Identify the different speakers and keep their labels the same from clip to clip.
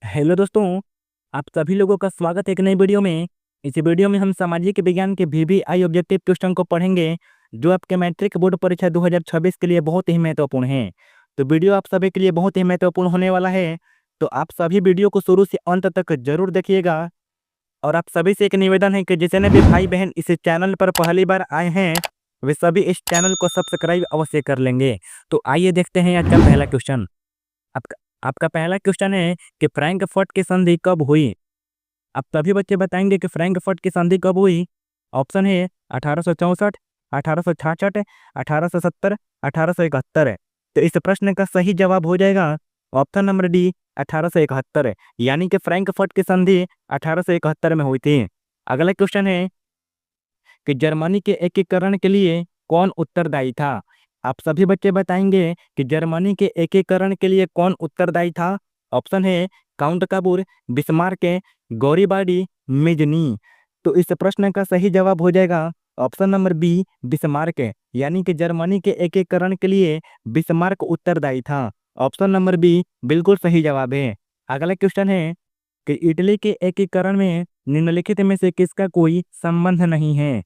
Speaker 1: Hello दोस्तों, आप सभी लोगों का स्वागत है एक नई वीडियो में। इस वीडियो में हम सामाजिक विज्ञान के वीवीआई ऑब्जेक्टिव क्वेश्चन को पढ़ेंगे, जो आपके मैट्रिक बोर्ड परीक्षा 2026 के लिए बहुत ही महत्वपूर्ण है। तो वीडियो आप सभी के लिए बहुत ही महत्वपूर्ण होने वाला है, तो आप सभी वीडियो को शुरू से अंत तक जरूर देखिएगा। और आप सभी से एक निवेदन है कि जितने भी भाई बहन इस चैनल पर पहली बार आए हैं, वे सभी इस चैनल को सब्सक्राइब अवश्य कर लेंगे। तो आइए देखते हैं आज का पहला क्वेश्चन। आपका आपका पहला क्वेश्चन है कि फ्रैंकफर्ट की संधि कब हुई। आप सभी बच्चे बताएंगे कि फ्रैंकफर्ट की संधि कब हुई। ऑप्शन है 1864, 1866, 1870, 1871। तो इस प्रश्न का सही जवाब हो जाएगा ऑप्शन नंबर डी, 1871। यानी कि फ्रैंकफर्ट की संधि 1871 में हुई थी। अगला क्वेश्चन है कि जर्मनी के एकीकरण के लिए कौन उत्तरदायी था। आप सभी बच्चे बताएंगे कि जर्मनी के एकीकरण के लिए कौन उत्तरदायी था। ऑप्शन है काउंट काबूर, बिस्मार्क, गौरीबाडी, मिजनी। तो इस प्रश्न का सही जवाब हो जाएगा ऑप्शन नंबर बी, बिस्मार्क। यानी कि जर्मनी के एकीकरण के लिए बिस्मार्क उत्तरदायी था। ऑप्शन नंबर बी बिल्कुल सही जवाब है। अगला क्वेश्चन है कि इटली के एकीकरण में निम्नलिखित में से किसका कोई संबंध नहीं है।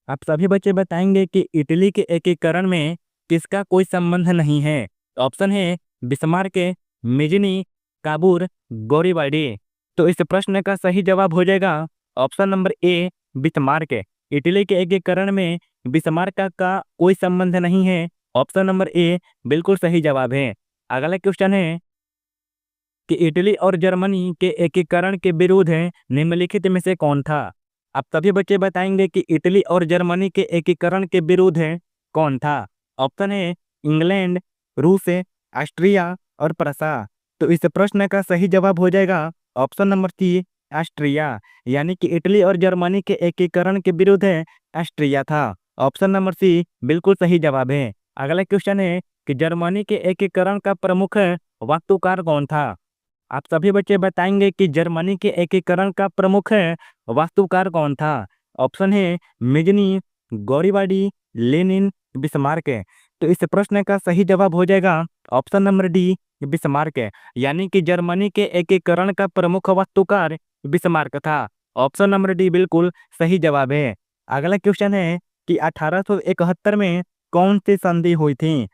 Speaker 1: आप सभी बच्चे बताएंगे कि इटली के एकीकरण में किसका कोई संबंध नहीं है। ऑप्शन है बिस्मार्क, मिजनी, काबूर, गौरीबाडी। तो इस प्रश्न का सही जवाब हो जाएगा option number A, Bismarck. Italy के एकीकरण में बिस्मार्क का कोई संबंध नहीं है। ऑप्शन नंबर ए बिल्कुल सही जवाब है। अगला क्वेश्चन है कि इटली और जर्मनी के एकीकरण के विरुद्ध निम्नलिखित में से कौन था। आप सभी बच्चे बताएंगे कि इटली और जर्मनी के एकीकरण के विरुद्ध कौन था। ऑप्शन है इंग्लैंड, रूस, ऑस्ट्रिया और प्रसा। तो इस प्रश्न का सही जवाब हो जाएगा ऑप्शन नंबर सी, ऑस्ट्रिया। यानी कि इटली और जर्मनी के एकीकरण के विरुद्ध ऑस्ट्रिया था। ऑप्शन नंबर सी बिल्कुल सही जवाब है। अगला क्वेश्चन है कि जर्मनी के एकीकरण का प्रमुख वास्तुकार कौन था। आप सभी बच्चे बताएंगे कि जर्मनी के एकीकरण का प्रमुख वास्तुकार कौन था। ऑप्शन है मिजनी, गौरीबाडी, लेनिन, बिस्मार्क। तो इस प्रश्न का सही जवाब हो जाएगा ऑप्शन नंबर डी, बिस्मार्क। यानी कि जर्मनी के एकीकरण का प्रमुख वास्तुकार बिस्मार्क था। ऑप्शन नंबर डी बिल्कुल सही जवाब है। अगला क्वेश्चन है कि 1871 में कौन सी संधि हुई थी।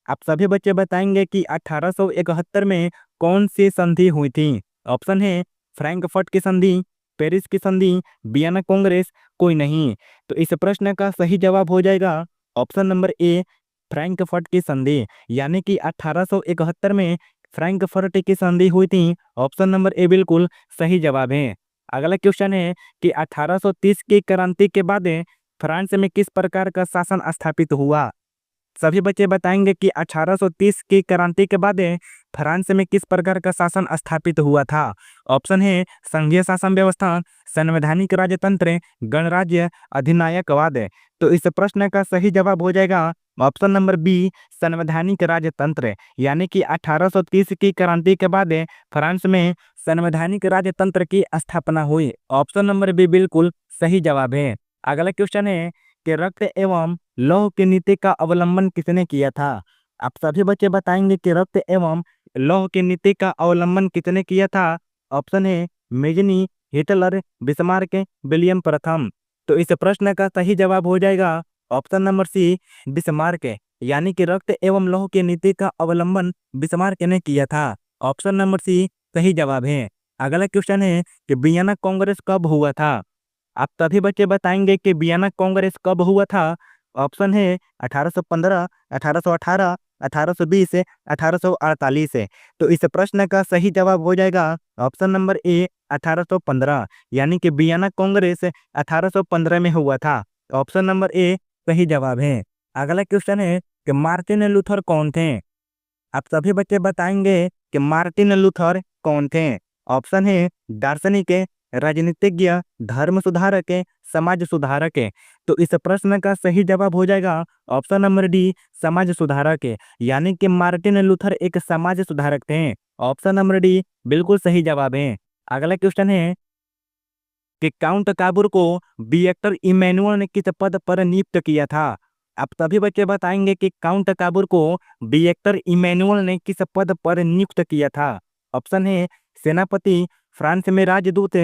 Speaker 1: आप सभी बच्चे बताएंगे कि 1871 में कौन सी संधि हुई थी। ऑप्शन है फ्रैंकफर्ट की संधि, पेरिस की संधि, वियना कांग्रेस, कोई नहीं। तो इस प्रश्न का सही जवाब हो जाएगा ऑप्शन नंबर ए, फ्रैंकफर्ट की संधि। यानी कि 1871 में फ्रैंकफर्ट की संधि हुई थी। ऑप्शन नंबर ए बिल्कुल सही जवाब है। अगला क्वेश्चन है कि 1830 की क्रांति के बाद फ्रांस में किस प्रकार का शासन स्थापित हुआ। सभी बच्चे बताएंगे कि 1830 की क्रांति के बाद फ्रांस में किस प्रकार का शासन स्थापित हुआ था। ऑप्शन है संघीय शासन व्यवस्था, संवैधानिक राजतंत्र, गणराज्य, अधिनायकवाद। तो इस प्रश्न का सही जवाब हो जाएगा ऑप्शन नंबर बी, संवैधानिक राजतंत्र। यानी कि 1830 की क्रांति के बाद फ्रांस में संवैधानिक राजतंत्र की स्थापना हुई। ऑप्शन नंबर बी बिल्कुल सही जवाब है। अगला क्वेश्चन है कि रक्त एवं लौह की नीति का अवलंबन किसने किया था। आप सभी बच्चे बताएंगे कि रक्त एवं लौह की नीति का अवलंबन किसने किया था। ऑप्शन है मेजनी, हिटलर, बिस्मार्क, विलियम प्रथम। तो इस प्रश्न का सही जवाब हो जाएगा ऑप्शन नंबर सी, बिस्मार्क। यानी कि रक्त एवं लौह की नीति का अवलंबन बिस्मार्क ने किया था। ऑप्शन नंबर सी सही जवाब है। अगला क्वेश्चन है कि वियना कांग्रेस कब हुआ था। आप सभी बच्चे बताएंगे कि वियना कांग्रेस कब हुआ था। ऑप्शन है 1815, 1818, 1820, 1848। तो इस प्रश्न का सही जवाब हो जाएगा ऑप्शन नंबर ए, 1815। यानी कि वियना कांग्रेस 1815 में हुआ था। ऑप्शन नंबर ए सही जवाब है। अगला क्वेश्चन है कि मार्टिन लूथर कौन थे। आप सभी बच्चे बताएंगे कि मार्टिन लूथर कौन थे। ऑप्शन है दार्शनिक, राजनीतिज्ञ, धर्म सुधारक, समाज सुधारक। तो इस प्रश्न का सही जवाब हो जाएगा ऑप्शन नंबर डी, समाज सुधारक। यानी कि मार्टिन लूथर एक समाज सुधारक थे। ऑप्शन नंबर डी बिल्कुल सही जवाब है। अगला क्वेश्चन है कि काउंट काबूर को विक्टर इमैनुअल ने किस पद पर नियुक्त किया था। आप सभी बच्चे बताएंगे कि काउंट काबूर को विक्टर इमैनुअल ने किस पद पर नियुक्त किया था। ऑप्शन है सेनापति, फ्रांस में राजदूत,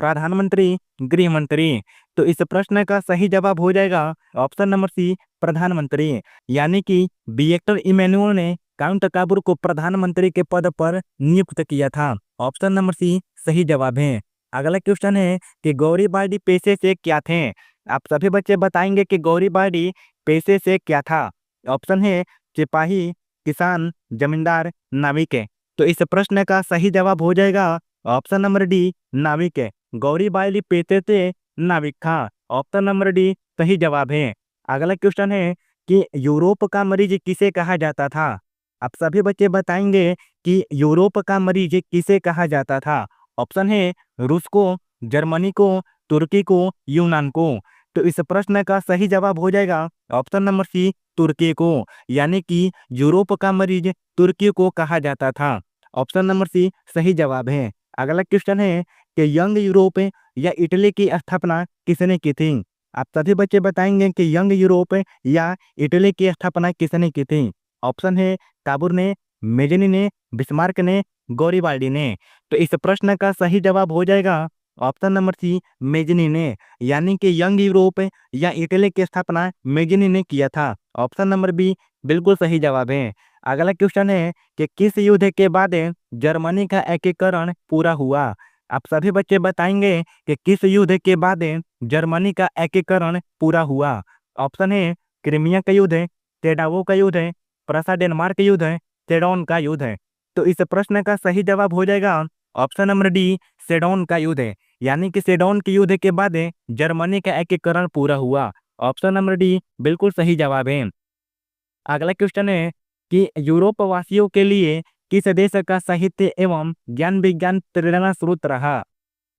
Speaker 1: प्रधानमंत्री, गृह मंत्री। तो इस प्रश्न का सही जवाब हो जाएगा ऑप्शन नंबर सी, प्रधानमंत्री। यानी कि विक्टर इमैनुअल ने काउंट काबूर को प्रधानमंत्री के पद पर नियुक्त किया था। ऑप्शन नंबर सी सही जवाब है। अगला क्वेश्चन है कि गौरीबाडी पेशे से क्या थे। आप सभी बच्चे बताएंगे कि गौरीबाडी पेशे से क्या था। ऑप्शन है सिपाही, किसान, जमींदार, नाविक। तो इस प्रश्न का सही जवाब हो जाएगा ऑप्शन नंबर डी, नाविक। गौरीबाडी पेशे से नाविक था। ऑप्शन नंबर डी सही जवाब है। अगला क्वेश्चन है कि यूरोप का मरीज किसे कहा जाता था। आप सभी बच्चे बताएंगे कि यूरोप का मरीज किसे कहा जाता था। ऑप्शन है रूस को, जर्मनी को, तुर्की को, यूनान को। तो इस प्रश्न का सही जवाब हो जाएगा ऑप्शन नंबर सी, तुर्की को। यानी कि यूरोप का मरीज तुर्की को कहा जाता था। ऑप्शन नंबर सी सही जवाब है। अगला क्वेश्चन है कि यंग यूरोप या इटली की स्थापना किसने की थी। आप सभी बच्चे बताएंगे कि यंग यूरोप या इटली की स्थापना किसने की थी। ऑप्शन है काबूर ने, मेजनी ने, बिस्मार्क ने, गौरीबाल्डी ने। तो इस प्रश्न का सही जवाब हो जाएगा ऑप्शन नंबर सी, मेजनी ने। यानी कि यंग यूरोप या इटली की स्थापना मेजनी ने किया था। ऑप्शन नंबर बी बिल्कुल सही जवाब है। अगला क्वेश्चन है कि किस युद्ध के बाद जर्मनी का एकीकरण पूरा हुआ। आप सभी बच्चे बताएंगे कि किस युद्ध के बाद जर्मनी का एकीकरण पूरा हुआ। ऑप्शन है क्रीमिया का युद्ध, टेडावो का युद्ध, प्रसा डेनमार्क युद्ध, सेडोन का युद्ध। तो इस प्रश्न का सही जवाब हो जाएगा ऑप्शन नंबर डी, सेडोन का युद्ध। यानी कि सेडोन के युद्ध के बाद जर्मनी का एकीकरण पूरा हुआ। ऑप्शन नंबर डी बिल्कुल सही जवाब है। अगला क्वेश्चन है कि यूरोप वासियों के लिए किस देश का साहित्य एवं ज्ञान विज्ञान प्रेरणा स्रोत रहा।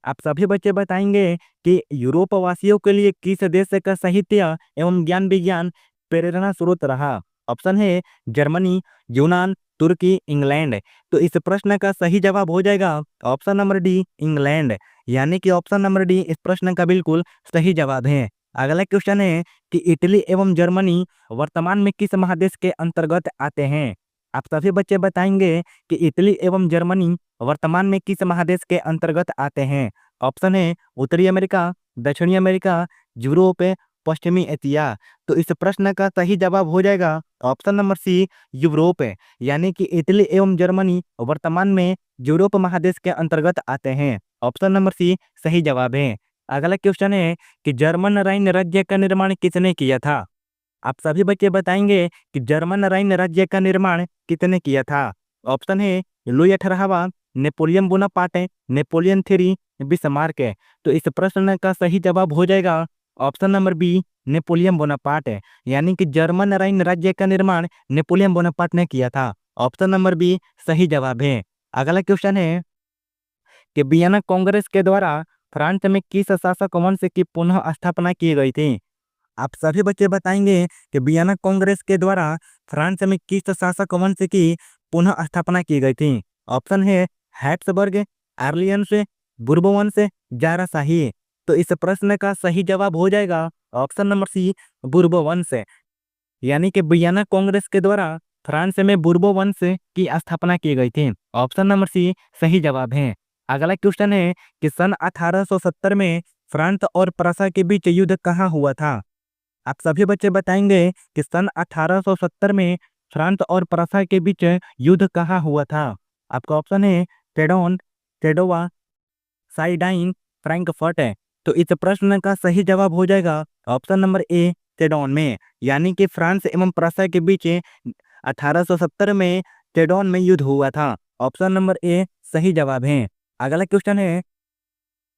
Speaker 1: आप सभी बच्चे बताएंगे कि यूरोप वासियों के लिए किस देश का साहित्य एवं ज्ञान विज्ञान प्रेरणा स्रोत रहा। ऑप्शन है जर्मनी, यूनान, तुर्की, इंग्लैंड। तो इस प्रश्न का सही जवाब हो जाएगा ऑप्शन नंबर डी, इंग्लैंड। यानी कि ऑप्शन नंबर डी इस प्रश्न का बिल्कुल सही जवाब है। अगला क्वेश्चन है कि इटली एवं जर्मनी वर्तमान में किस महादेश के अंतर्गत आते हैं। आप सभी बच्चे बताएंगे कि इटली एवं जर्मनी वर्तमान में किस महादेश के अंतर्गत आते हैं। ऑप्शन है उत्तरी अमेरिका, दक्षिणी अमेरिका, यूरोप, पश्चिमी एशिया। तो इस प्रश्न का सही जवाब हो जाएगा ऑप्शन नंबर सी, यूरोप। यानी कि इटली एवं जर्मनी वर्तमान में यूरोप महादेश के अंतर्गत आते हैं। ऑप्शन नंबर सी सही जवाब है। अगला क्वेश्चन है कि जर्मन राइन राज्य का निर्माण किसने किया था। आप सभी बच्चे बताएंगे कि जर्मन राइन राज्य का निर्माण किसने किया था। ऑप्शन है लुई 18वां, Napoleon Bonaparte, Napoleon three, Bismarck. तो इस प्रश्न का सही जवाब हो जाएगा option number B, Napoleon Bonaparte. यानी कि जर्मन राइन राज्य का निर्माण नेपोलियन बोनापार्ट ने किया था। ऑप्शन नंबर बी सही जवाब है। अगला क्वेश्चन है कि वियना कांग्रेस के द्वारा फ्रांस में किस शासक वंश की पुनः स्थापना की गई थी। आप सभी बच्चे बताएंगे कि वियना कांग्रेस के द्वारा फ्रांस में किस शासक वंश की पुनः स्थापना की गई थी। ऑप्शन है हैब्सबर्ग, आर्लियंस, बुर्बो वंश, जाराशाही। तो इस प्रश्न का सही जवाब हो जाएगा ऑप्शन नंबर सी, बुर्बो वंश। यानी कि वियना कांग्रेस के द्वारा फ्रांस में बुर्बो वंश की स्थापना की गई थी। ऑप्शन नंबर सी सही जवाब है। अगला क्वेश्चन है कि सन 1870 में फ्रांस और प्रसा के बीच युद्ध कहाँ हुआ था। आप सभी बच्चे बताएंगे कि सन 1870 में फ्रांस और प्रसा के बीच युद्ध कहाँ हुआ था। आपका ऑप्शन है सेडोन, सेडोवा, साइडाइन, फ्रैंकफर्ट। तो इस प्रश्न का सही जवाब हो जाएगा ऑप्शन नंबर ए, सेडोन में। यानी कि फ्रांस एवं प्रसा के बीच 1870 में सेडोन में युद्ध हुआ था। ऑप्शन नंबर ए सही जवाब है। अगला क्वेश्चन है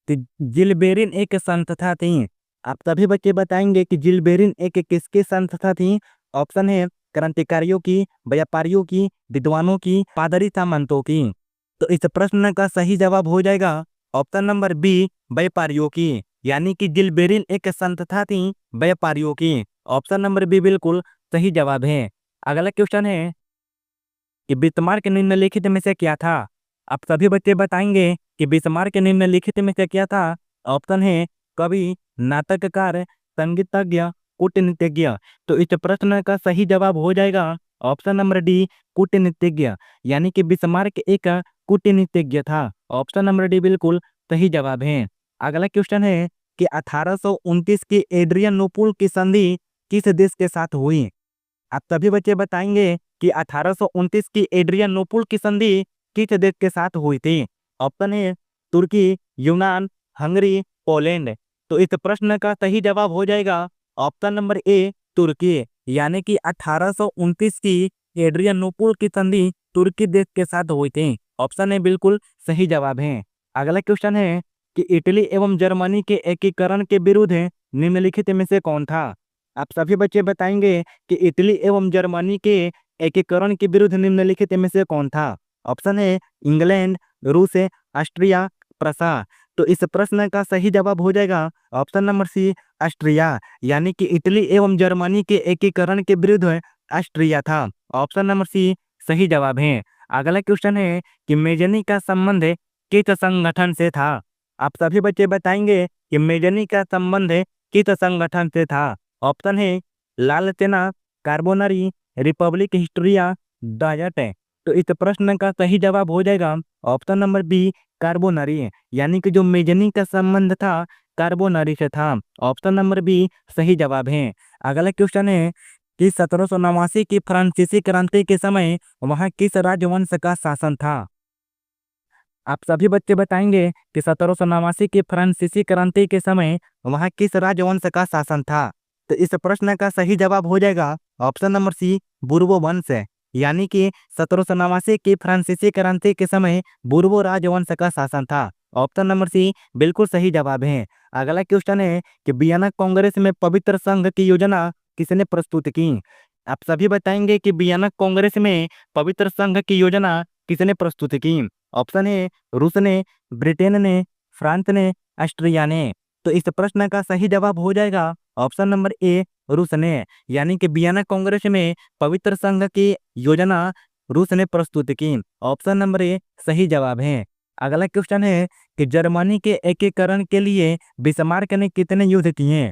Speaker 1: कि जिलबेरिन एक संस्था थी। आप सभी बच्चे बताएंगे कि जिलबेरिन एक किसकी संस्था थी। ऑप्शन है क्रांतिकारियों की, व्यापारियों की, विद्वानों की, पादरी सामंतों की। तो इस प्रश्न का सही जवाब हो जाएगा ऑप्शन नंबर बी, व्यापारियों की। यानी कि जिलबेरिन एक संस्था थी व्यापारियों की। ऑप्शन नंबर बी बिल्कुल सही जवाब है। अगला क्वेश्चन है कि बिस्मार्क निम्नलिखित में से क्या था। आप सभी बच्चे बताएंगे कि बिस्मार्क निम्नलिखित में से क्या था। ऑप्शन है कवि, नाटककार, संगीतज्ञ, कूटनीतिज्ञ। तो इस प्रश्न का सही जवाब हो जाएगा ऑप्शन नंबर डी कूटनीतिज्ञ, यानी कि बिस्मार्क एक कूटनीतिज्ञ था। ऑप्शन नंबर डी बिल्कुल सही जवाब है। अगला क्वेश्चन है कि 1829 की एड्रियनोपुल की संधि किस देश के साथ हुई? आप सभी बच्चे बताएंगे कि 1829 की एड्रियनोपुल की संधि किस देश के साथ हुई थी? ऑप्शन है तुर्की, यूनान, हंगरी, पोलैंड। तो इस प्रश्न का सही जवाब हो जाएगा ऑप्शन नंबर ए तुर्की, यानी कि 1829 की एड्रियनोपुल की संधि तुर्की देश के साथ हुई थी। ऑप्शन ए बिल्कुल सही जवाब है। अगला क्वेश्चन है कि इटली एवं जर्मनी के एकीकरण के विरुद्ध निम्नलिखित में से कौन था? आप सभी बच्चे बताएंगे कि इटली एवं जर्मनी के एकीकरण के विरुद्ध निम्नलिखित में से कौन था? ऑप्शन है इंग्लैंड, रूस, ऑस्ट्रिया, प्रसा। तो इस प्रश्न का सही जवाब हो जाएगा ऑप्शन नंबर सी ऑस्ट्रिया, यानी कि इटली एवं जर्मनी के एकीकरण के विरुद्ध ऑस्ट्रिया था। ऑप्शन नंबर सी सही जवाब है। अगला क्वेश्चन है कि मेजनी का संबंध किस संगठन से था? आप सभी बच्चे बताएंगे कि मेजनी का संबंध किस संगठन से था? ऑप्शन है लाल सेना, कार्बोनरी, रिपब्लिक हिस्टोरिया, डायट। तो इस प्रश्न का सही जवाब हो जाएगा ऑप्शन नंबर बी कार्बोनरी, यानी कि जो मेजनी का संबंध था कार्बोनरी से था। ऑप्शन नंबर बी सही जवाब है। अगला क्वेश्चन है कि 1789 की फ्रांसीसी क्रांति के समय वहां किस राजवंश का शासन था? आप सभी बच्चे बताएंगे कि 1789 की फ्रांसीसी क्रांति के समय वहां किस राजवंश का शासन था? तो इस प्रश्न का सही जवाब हो जाएगा ऑप्शन नंबर सी बुर्बो वंश, यानी कि 1789 की फ्रांसीसी क्रांति के समय बुर्बो राजवंश का शासन था। ऑप्शन नंबर सी बिल्कुल सही जवाब है। अगला क्वेश्चन है कि वियना कांग्रेस में पवित्र संघ की योजना किसने प्रस्तुत की? आप सभी बताएंगे कि वियना कांग्रेस में पवित्र संघ की योजना किसने प्रस्तुत की? ऑप्शन है रूस ने, ब्रिटेन ने, फ्रांस ने, ऑस्ट्रिया ने। तो इस प्रश्न का सही जवाब हो जाएगा ऑप्शन नंबर ए रूस ने, यानी कि वियना कांग्रेस में पवित्र संघ की योजना रूस ने प्रस्तुत की। ऑप्शन नंबर ए सही जवाब है। अगला क्वेश्चन है कि जर्मनी के एकीकरण के लिए बिस्मार्क ने कितने युद्ध किए?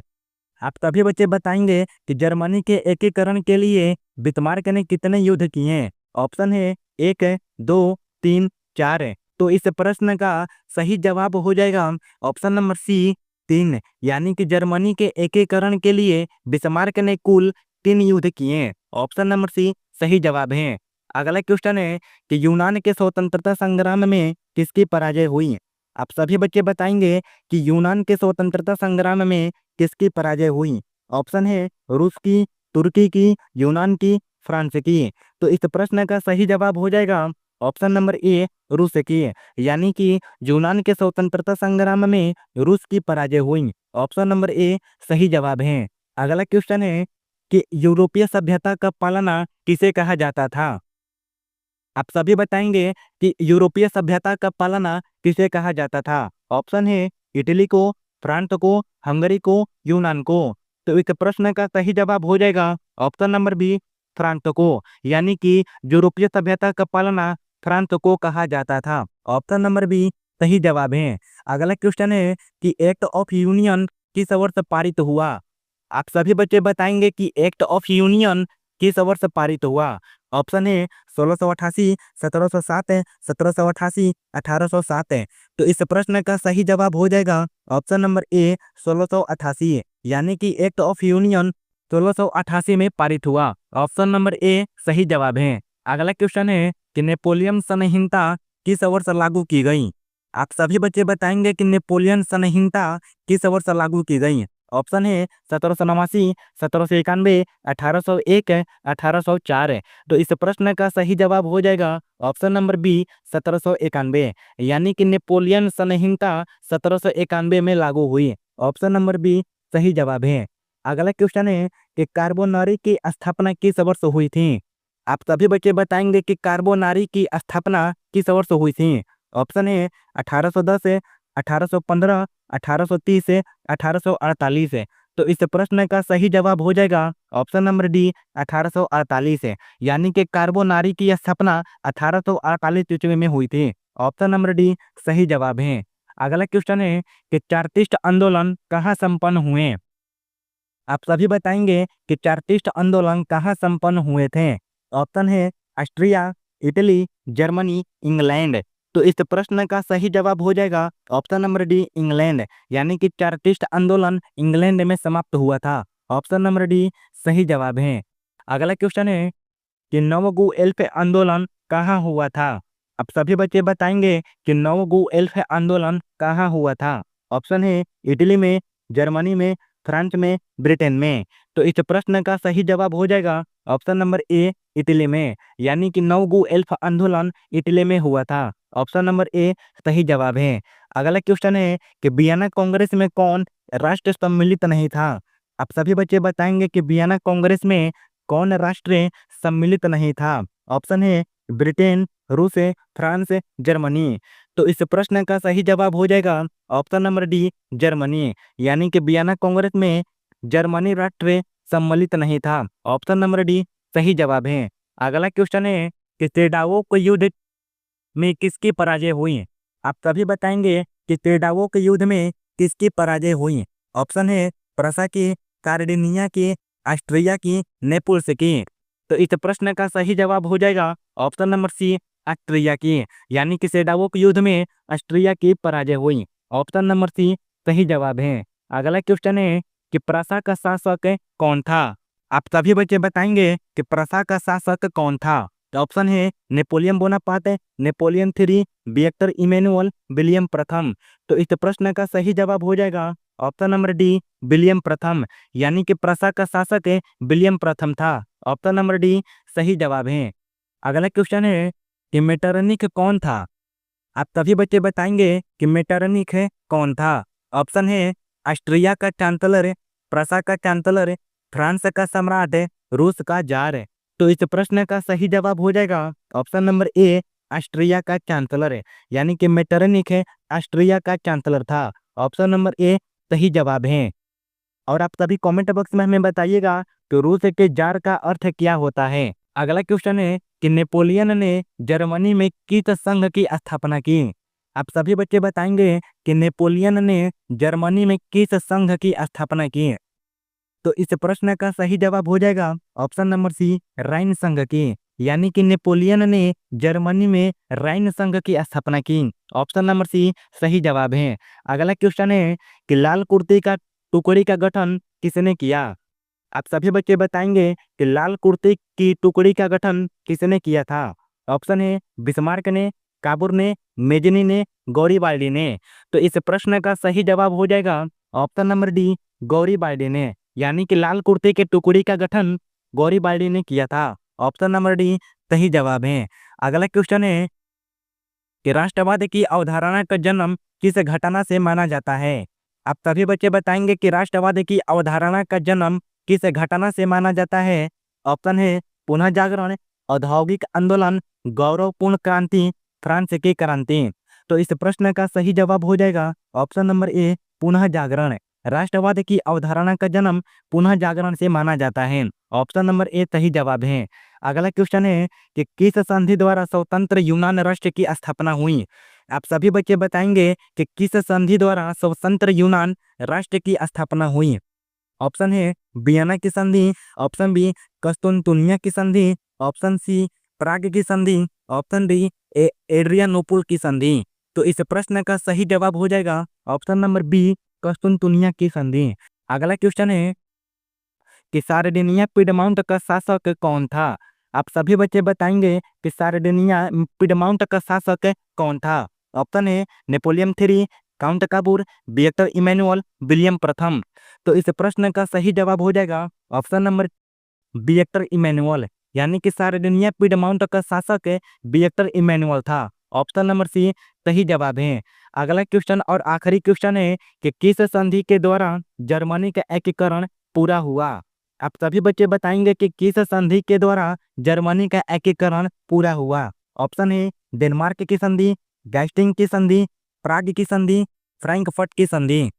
Speaker 1: आप सभी बच्चे बताएंगे कि जर्मनी के एकीकरण के लिए बिस्मार्क ने कितने युद्ध किए? ऑप्शन है 1, 2, 3, 4। तो इस प्रश्न का सही जवाब हो जाएगा ऑप्शन नंबर सी 3, यानी कि जर्मनी के एकीकरण के लिए बिस्मार्क ने कुल 3 युद्ध किए। ऑप्शन नंबर सी सही जवाब है। अगला क्वेश्चन है कि यूनान के स्वतंत्रता संग्राम में किसकी पराजय हुई? आप सभी बच्चे बताएंगे कि यूनान के स्वतंत्रता संग्राम में किसकी पराजय हुई? ऑप्शन है रूस की, तुर्की की, यूनान की, फ्रांस की। तो इस प्रश्न का सही जवाब हो जाएगा ऑप्शन नंबर ए रूस की, यानी कि यूनान के स्वतंत्रता संग्राम में रूस की पराजय हुई। ऑप्शन नंबर ए सही जवाब है। अगला क्वेश्चन है कि यूरोपीय सभ्यता का पालना किसे कहा जाता था? आप सभी बताएंगे कि यूरोपीय सभ्यता का पालना किसे कहा जाता था? ऑप्शन है इटली को, फ्रांस को, हंगरी को, यूनान को। तो इस प्रश्न का सही जवाब हो जाएगा ऑप्शन नंबर बी फ्रांस को, यानी कि यूरोपीय सभ्यता का पालना फ्रांस को कहा जाता था। ऑप्शन नंबर बी सही जवाब है। अगला क्वेश्चन है कि एक्ट ऑफ यूनियन किस वर्ष पारित हुआ? आप सभी बच्चे बताएंगे कि एक्ट ऑफ यूनियन किस वर्ष पारित हुआ? ऑप्शन है 1688, 1707, 1788, 1807। तो इस प्रश्न का सही जवाब हो जाएगा ऑप्शन नंबर ए 1688, यानी कि एक्ट ऑफ यूनियन 1688 में पारित हुआ। ऑप्शन नंबर ए सही जवाब है। अगला क्वेश्चन है कि नेपोलियन संहिता किस वर्ष लागू की गई? आप सभी बच्चे बताएंगे कि नेपोलियन संहिता किस वर्ष लागू की गई? ऑप्शन है 1789, 1791, 1801, 1804। तो इस प्रश्न का सही जवाब हो जाएगा ऑप्शन नंबर बी 1791, यानी कि नेपोलियन संहिता 1791 में लागू हुई। ऑप्शन नंबर बी सही जवाब है। अगला क्वेश्चन है कि कार्बोनरी की स्थापना किस वर्ष हुई थी? आप सभी बच्चे बताएंगे कि कार्बोनरी की स्थापना किस वर्ष हुई थी? ऑप्शन है 1810, 1815, 1830, 1848। तो इस प्रश्न का सही जवाब हो जाएगा ऑप्शन नंबर डी 1848, यानी कि कार्बोनरी की स्थापना 1848 ईस्वी में हुई थी। ऑप्शन नंबर डी सही जवाब है। अगला क्वेश्चन है कि चारटिस्ट आंदोलन कहाँ संपन्न हुए? आप सभी बताएंगे कि चारटिस्ट आंदोलन कहाँ संपन्न हुए थे? ऑप्शन है ऑस्ट्रिया, इटली, जर्मनी, इंग्लैंड। तो इस प्रश्न का सही जवाब हो जाएगा ऑप्शन नंबर डी इंग्लैंड, यानी कि चार्टिस्ट आंदोलन इंग्लैंड में समाप्त हुआ था। ऑप्शन नंबर डी सही जवाब है। अगला क्वेश्चन है कि नवगु एल्फ आंदोलन कहाँ हुआ था। अब सभी बच्चे बताएंगे कि नवगु एल्फ आंदोलन कहाँ हुआ था। ऑप्शन है इटली में, जर्मनी में, फ्रांस में, ब्रिटेन में। तो इस प्रश्न का सही जवाब हो जाएगा ऑप्शन नंबर ए इटली में, यानी कि नवगु एल्फ आंदोलन इटली में हुआ था। ऑप्शन नंबर ए सही जवाब है। अगला क्वेश्चन है कि वियना कांग्रेस में कौन राष्ट्र सम्मिलित नहीं था। आप सभी बच्चे बताएंगे कि वियना कांग्रेस में कौन राष्ट्र सम्मिलित नहीं था। ऑप्शन है ब्रिटेन, रूस, फ्रांस, जर्मनी। तो इस प्रश्न का सही जवाब हो जाएगा ऑप्शन नंबर डी जर्मनी, यानी कि वियना कांग्रेस में जर्मनी राष्ट्र सम्मिलित नहीं था। ऑप्शन नंबर डी सही जवाब है। अगला क्वेश्चन है कि सेडाओ के युद्ध में किसकी पराजय हुई। आप सभी बताएंगे कि सेडाओ के युद्ध में किसकी पराजय हुई। ऑप्शन है प्रसा की, कार्डिनिया की, ऑस्ट्रिया की, नेपल्स की। तो इस प्रश्न का सही जवाब हो जाएगा ऑप्शन नंबर सी ऑस्ट्रिया की, यानी कि सेडाओ के युद्ध में ऑस्ट्रिया की पराजय हुई। ऑप्शन नंबर सी सही जवाब है। अगला क्वेश्चन है कि प्रसा का शासक कौन था। आप सभी बच्चे बताएंगे कि प्रसा का शासक कौन था। तो ऑप्शन है Napoleon Bonaparte, Napoleon three, Victor Emmanuel, William प्रथम। तो इस प्रश्न का सही जवाब हो जाएगा ऑप्शन नंबर डी विलियम प्रथम, यानी कि प्रसा का शासक विलियम प्रथम था। ऑप्शन नंबर डी सही जवाब है। अगला क्वेश्चन है कि मेटरनिख कौन था। आप सभी बच्चे बताएंगे कि मेटरनिख कौन था। ऑप्शन है ऑस्ट्रिया का चांसलर, प्रसा का चांसलर, फ्रांस का सम्राट, रूस का जार। तो इस प्रश्न का सही जवाब हो जाएगा ऑप्शन नंबर ए ऑस्ट्रिया का चांसलर, यानी कि मेटरनिख ऑस्ट्रिया का चांसलर था। ऑप्शन नंबर ए सही जवाब है। और आप सभी कमेंट बॉक्स में हमें बताइएगा कि रूस के जार का अर्थ क्या होता है। अगला क्वेश्चन है कि नेपोलियन ने जर्मनी में किस संघ की स्थापना की। आप सभी बच्चे बताएंगे कि नेपोलियन ने जर्मनी में किस संघ की स्थापना की। तो इस प्रश्न का सही जवाब हो जाएगा ऑप्शन नंबर सी राइन संघ की, यानी कि नेपोलियन ने जर्मनी में राइन संघ की स्थापना की। ऑप्शन नंबर सी सही जवाब है। अगला क्वेश्चन है कि लाल कुर्ती का टुकड़ी का गठन किसने किया। आप सभी बच्चे बताएंगे कि लाल कुर्ती की टुकड़ी का गठन किसने किया था। ऑप्शन है बिस्मार्क ने, काबूर ने, मेजनी ने, गौरीबाल्डी ने। तो इस प्रश्न का सही जवाब हो जाएगा ऑप्शन नंबर डी गौरीबाल्डी ने, यानी कि लाल कुर्ते के टुकड़ी का गठन गौरीबाल्डी ने किया था। ऑप्शन नंबर डी सही जवाब है। अगला क्वेश्चन है कि राष्ट्रवाद की अवधारणा का जन्म किस घटना से माना जाता है। आप सभी बच्चे बताएंगे कि राष्ट्रवाद की अवधारणा का जन्म किस घटना से माना जाता है। ऑप्शन है पुनः जागरण, औद्योगिक आंदोलन, गौरवपूर्ण क्रांति, फ्रांस की क्रांति। तो इस प्रश्न का सही जवाब हो जाएगा ऑप्शन नंबर ए पुनः जागरण। राष्ट्रवाद की अवधारणा का जन्म पुनः जागरण से माना जाता है। ऑप्शन नंबर ए सही जवाब है। अगला क्वेश्चन है कि किस संधि द्वारा स्वतंत्र यूनान राष्ट्र की स्थापना हुई। आप सभी बच्चे बताएंगे कि किस संधि द्वारा स्वतंत्र यूनान राष्ट्र की स्थापना हुई। ऑप्शन है वियना की संधि, ऑप्शन बी कस्तूनतुनिया की संधि, ऑप्शन सी प्राग की संधि, ऑप्शन डी एड्रियानोपुल की संधि। तो इस प्रश्न का सही जवाब हो जाएगा ऑप्शन नंबर बी कस्तूनतुनिया की संधि। अगला क्वेश्चन है कि सार्डिनिया पिडमाउंट का शासक कौन था। आप सभी बच्चे बताएंगे कि सार्डिनिया पिडमाउंट का शासक कौन था। ऑप्शन है Napoleon three, count Cavour, Victor Emmanuel, William प्रथम। तो इस प्रश्न का सही जवाब हो जाएगा ऑप्शन नंबर विक्टर इमैनुअल, यानी कि सार्डिनिया पिडमाउंट का शासक विक्टर इमैनुअल था। ऑप्शन नंबर सी सही जवाब है। अगला क्वेश्चन और आखिरी क्वेश्चन है कि किस संधि के द्वारा जर्मनी का एकीकरण पूरा हुआ। आप सभी बच्चे बताएंगे कि किस संधि के द्वारा जर्मनी का एकीकरण पूरा हुआ। ऑप्शन है डेनमार्क की संधि, गैस्टिंग की संधि, प्राग की संधि, फ्रैंकफर्ट की संधि।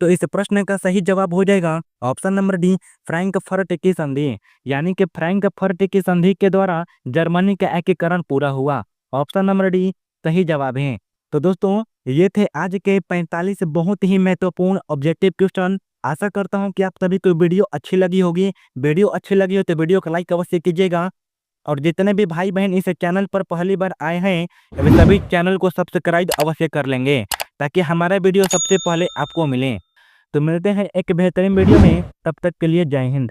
Speaker 1: तो इस प्रश्न का सही जवाब हो जाएगा ऑप्शन नंबर डी फ्रैंकफर्ट की संधि, यानी कि फ्रैंकफर्ट की संधि के द्वारा जर्मनी का एकीकरण पूरा हुआ। ऑप्शन नंबर डी सही जवाब है। तो दोस्तों ये थे आज के 45 बहुत ही महत्वपूर्ण ऑब्जेक्टिव क्वेश्चन। आशा करता हूं कि आप सभी को वीडियो अच्छी लगी होगी। वीडियो अच्छी लगी हो तो वीडियो को लाइक अवश्य कीजिएगा और जितने भी भाई बहन इस चैनल पर पहली बार आए हैं वे सभी चैनल को सब्सक्राइब अवश्य कर लेंगे ताकि हमारा वीडियो सबसे पहले आपको मिले। तो मिलते हैं एक बेहतरीन वीडियो में, तब तक के लिए जय हिंद।